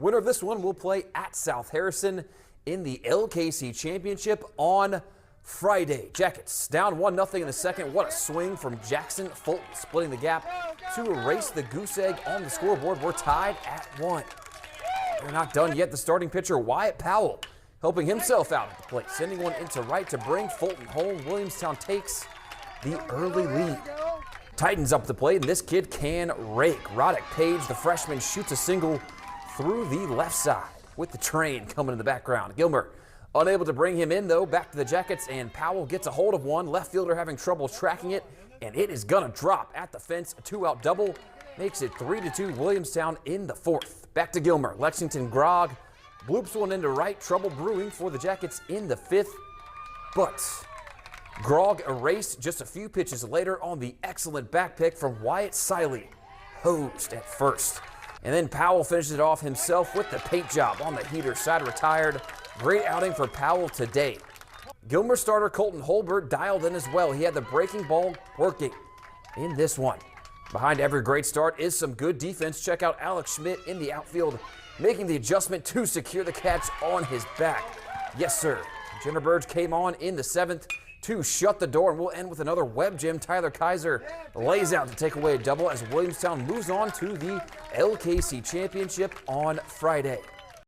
Winner of this one will play at South Harrison in the LKC Championship on Friday. Jackets down 1-0 in the second. What a swing from Jackson Fulton, splitting the gap to erase the goose egg on the scoreboard. We're tied at 1. They're not done yet. The starting pitcher, Wyatt Powell, helping himself out at the plate, sending one into right to bring Fulton home. Williamstown takes the early lead. Titans up the plate, and this kid can rake. Roddick Page, the freshman, shoots a single through the left side with the train coming in the background. Gilmer unable to bring him in, though. Back to the Jackets, and Powell gets a hold of one. Left fielder having trouble tracking it, and it is going to drop at the fence. A 2-out double makes it 3-2 Williamstown in the fourth. Back to Gilmer. Lexington Grog bloops one into right. Trouble brewing for the Jackets in the fifth, but Grog erased just a few pitches later on the excellent back pick from Wyatt Siley, hosed at first. And then Powell finishes it off himself with the paint job on the heater side retired. Great outing for Powell today. Gilmer starter Colton Holbert dialed in as well. He had the breaking ball working in this one. Behind every great start is some good defense. Check out Alex Schmidt in the outfield, making the adjustment to secure the catch on his back. Yes, sir. Jenner Burge came on in the seventh to shut the door, and we'll end with another web gem. Tyler Kaiser lays out to take away a double as Williamstown moves on to the LKC Championship on Friday.